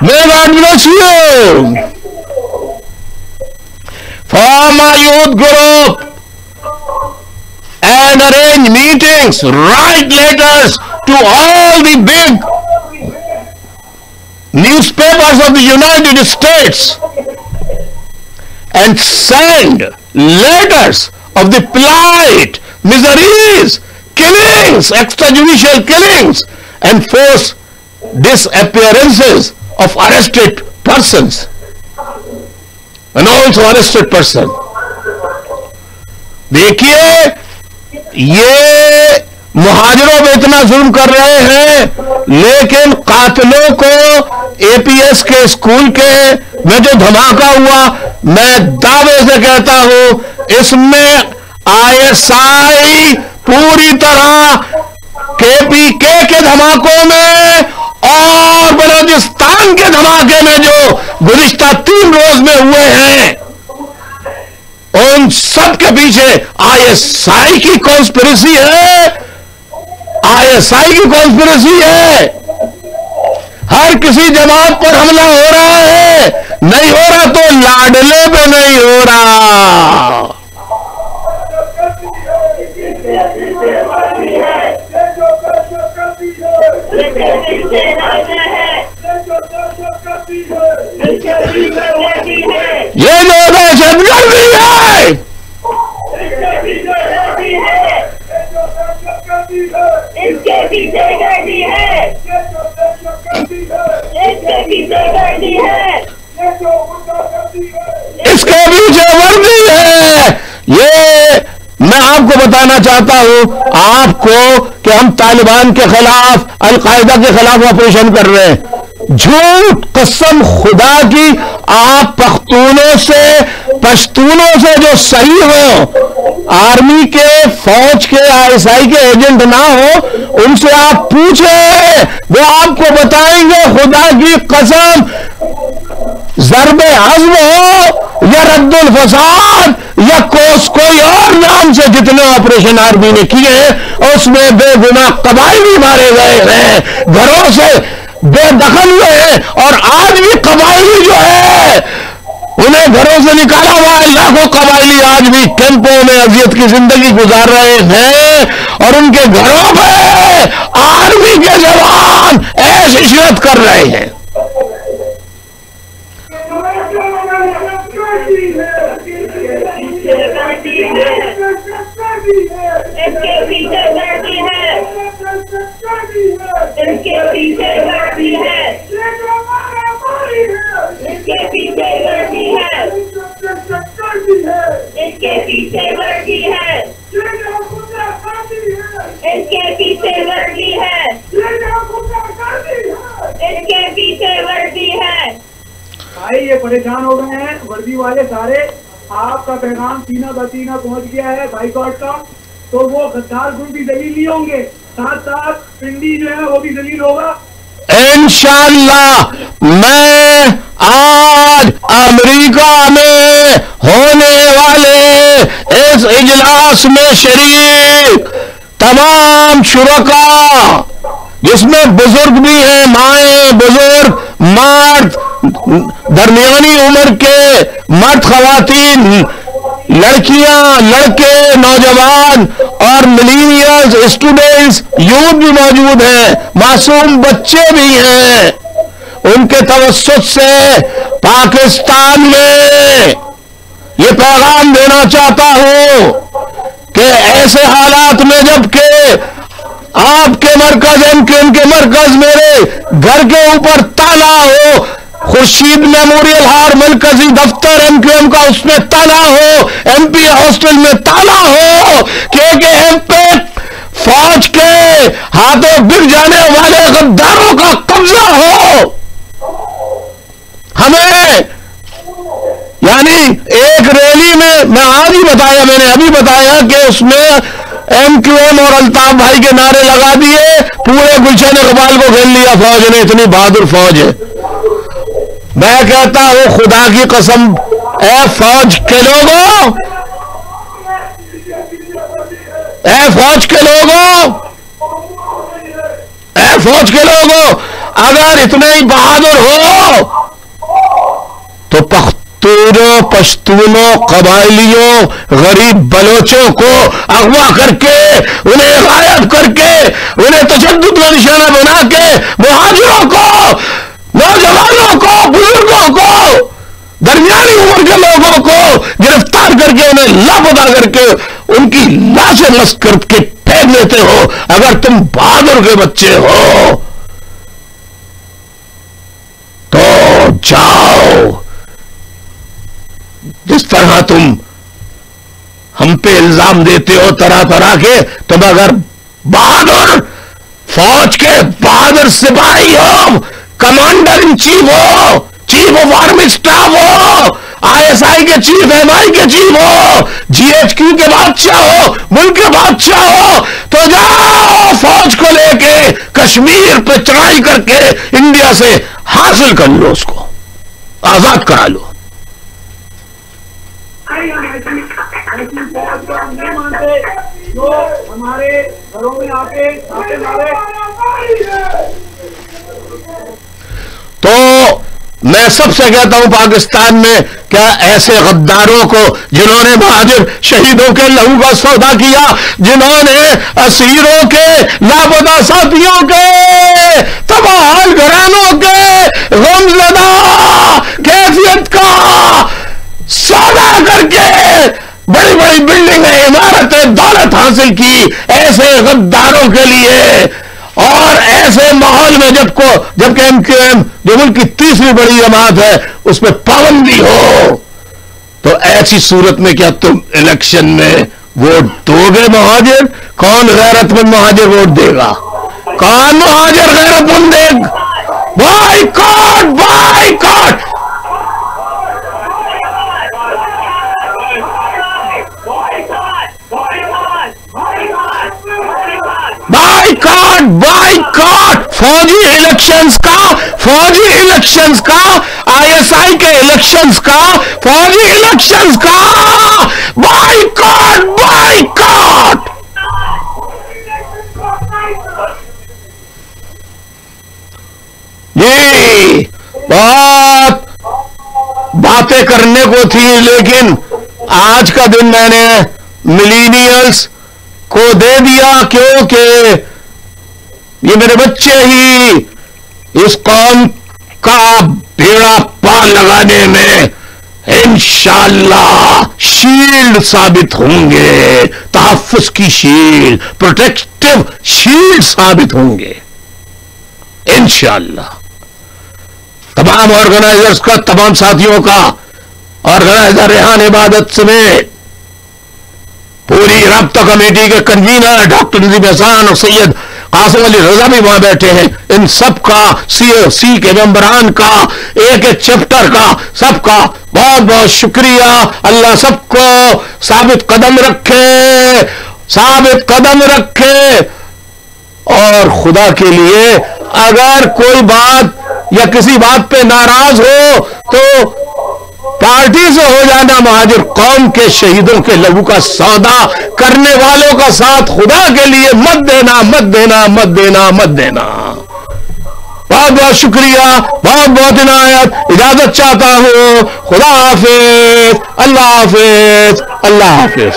May God bless you. Form a youth group and arrange meetings, write letters to all the big newspapers of the United States and send letters of the plight, miseries, killings, extrajudicial killings, and force disappearances of arrested persons and also arrested person. देखिए, ये मुहाजिरों पे इतना जुल्म कर रहे हैं, लेकिन कातिलों को एपीएस के स्कूल के में जो धमाका हुआ, मैं दावे से कहता हूं इसमें आईएसआई पूरी तरह केपीके के धमाकों में और बलूचिस्तान के धमाके में जो गुज़िश्ता 3 रोज में हुए हैं, उन सब के पीछे आईएसआई की कॉन्स्पिरेसी है। आईएसआई की कॉन्स्पिरेसी है। हर किसी जमात पर हमला हो रहा है, नहीं हो रहा तो लाडले पे नहीं हो रहा। ये जो दहशतगर्दी है, इसके पीछे गर्दी है, इसके पीछे गर्दी है, इसके पीछे वर्दी है। ये मैं आपको बताना चाहता हूं आपको कि हम तालिबान के खिलाफ, अलकायदा के खिलाफ ऑपरेशन कर रहे हैं। झूठ, कसम खुदा की, आप पश्तूनों से जो सही हो, आर्मी के, फौज के, आईएसआई के एजेंट ना हो, उनसे आप पूछे, वो आपको बताएंगे खुदा की कसम, ज़रबे हज़्म हो या रद्दुल फसाद या कोई और नाम से जितने ऑपरेशन आर्मी ने किए हैं, उसमें बेगुनाह कबायली मारे गए हैं, घरों से बेदखल हुए हैं, और आज भी कबायली जो है उन्हें घरों से निकाला हुआ है। लाखों कबायली आज भी कैंपों में अजियत की जिंदगी गुजार रहे हैं, और उनके घरों में आर्मी के जवान ऐश इशरत कर रहे हैं। इसके पीछे गर्दी है, इसके पीछे गर्दी है, इसके पीछे गर्दी है, इसके पीछे गर्दी है, इसके पीछे वर्दी है, इसके पीछे वर्दी है। भाई ये परेशान हो गए हैं वर्दी वाले सारे। आपका पैगाम सीना बसीना पहुंच गया है बाइकआउट का, तो वो गद्दार गुट भी दलील नहीं होंगे, साथ साथ पिंडी जो है वो भी दलील होगा इंशाअल्लाह। मैं आज अमेरिका में होने वाले इस इजलास में शरीक तमाम शुरका, जिसमें बुजुर्ग भी हैं, माएं, बुजुर्ग, मर्द, दरमियानी उम्र के मर्द, खवातीन, लड़कियां, लड़के, नौजवान और मिलीनियल्स, स्टूडेंट्स, यूथ भी मौजूद हैं, मासूम बच्चे भी हैं। उनके तवस्सुत से पाकिस्तान में ये पैगाम देना चाहता हूं कि ऐसे हालात में जबकि आपके मरकज, उनके मरकज, मेरे घर के ऊपर ताला हो, खुर्शीद मेमोरियल हॉल मरकजी दफ्तर एमक्यूएम का, उसमें ताला हो, एमपी हॉस्टल में ताला हो, केकेएम पे फौज के हाथों गिर जाने वाले गद्दारों का कब्जा हो। हमें यानी एक रैली में मैंने अभी बताया कि उसमें एमक्यूएम और अल्ताफ भाई के नारे लगा दिए, पूरे गुलशन इकबाल को घेर लिया फौज ने। इतनी बहादुर फौज है। मैं कहता हूं खुदा की कसम, ए फौज के लोगों, ए फौज के लोगों, ए फौज के लोगों, अगर इतने ही बहादुर हो तो पश्तूनों, कबायलियों, गरीब बलोचों को अगवा करके, उन्हें गायब करके, उन्हें तशद्दुद का निशाना बना के, मुहाजिरों को, नौजवानों को, बुजुर्गों को, दरमियानी उम्र के लोगों को गिरफ्तार करके, उन्हें लापता करके, उनकी लाशें नष्ट करके फेंक देते हो। अगर तुम बहादुर के बच्चे हो तो जाओ, जिस तरह तुम हम पे इल्जाम देते हो तरह तरह के, तुम अगर बहादुर फौज के बहादुर सिपाही हो, कमांडर इन चीफ हो, चीफ ऑफ आर्मी स्टाफ हो, आईएसआई के चीफ, एमआई के चीफ हो, जीएचक्यू के बादशाह हो, मुल्क के बादशाह हो, तो जाओ फौज को लेके कश्मीर पे चढ़ाई करके इंडिया से हासिल कर लो, उसको आजाद करा लो। ऐसी फौज को हम नहीं मानते जो हमारे घरों में आके छापे मारे। तो मैं सबसे कहता हूं पाकिस्तान में, क्या ऐसे गद्दारों को जिन्होंने बहादुर शहीदों के लहू का सौदा किया, जिन्होंने असीरों के, लापता साथियों के, तबाह घरानों के गमज़दा कैफियत का सौदा करके बड़ी बड़ी बिल्डिंगें, इमारतें, दौलत हासिल की, ऐसे गद्दारों के लिए और ऐसे माहौल में जबकि एमक्यूएम जो मुल्क की तीसरी बड़ी जमात है उसमें पाबंदी हो, तो ऐसी सूरत में क्या तुम इलेक्शन में वोट दोगे महाजिर? कौन गैरतमंद महाजिर वोट देगा? कौन महाजिर गैरतमंद देगा? बाइकॉट, बाइकॉट, बाइकॉट, बाइकॉट फौजी इलेक्शंस का, आईएसआई के इलेक्शंस का, फौजी इलेक्शंस का, बाइकॉट, बाइकॉट। ये बहुत बातें करने को थी, लेकिन आज का दिन मैंने मिलीनियल्स को दे दिया, क्योंकि ये मेरे बच्चे ही इस कौम का बेड़ा पार लगाने में इंशाअल्लाह शील्ड साबित होंगे, तहफ्फुज़ की शील्ड, प्रोटेक्टिव शील्ड साबित होंगे इंशाअल्लाह। तमाम ऑर्गेनाइजर्स का, तमाम साथियों का, ऑर्गेनाइजर रेहान इबादत समेत पूरी राब्ता कमेटी के कन्वीनर डॉक्टर नजीब हसन और सैयद कासिम अली रजा भी वहां बैठे हैं, इन सब का, सीओसी के मेंबरान का, एक एक चैप्टर का, सबका बहुत बहुत शुक्रिया। अल्लाह सबको साबित कदम रखे, साबित कदम रखे। और खुदा के लिए अगर कोई बात या किसी बात पे नाराज हो तो पार्टी से हो जाना, महाजिर कौम के शहीदों के लहू का सौदा करने वालों का साथ खुदा के लिए मत देना, मत देना, मत देना, मत देना। बहुत बहुत शुक्रिया, बहुत बहुत इनायत। इजाजत चाहता हूं। खुदा हाफिज, अल्लाह हाफिज, अल्लाह हाफिज।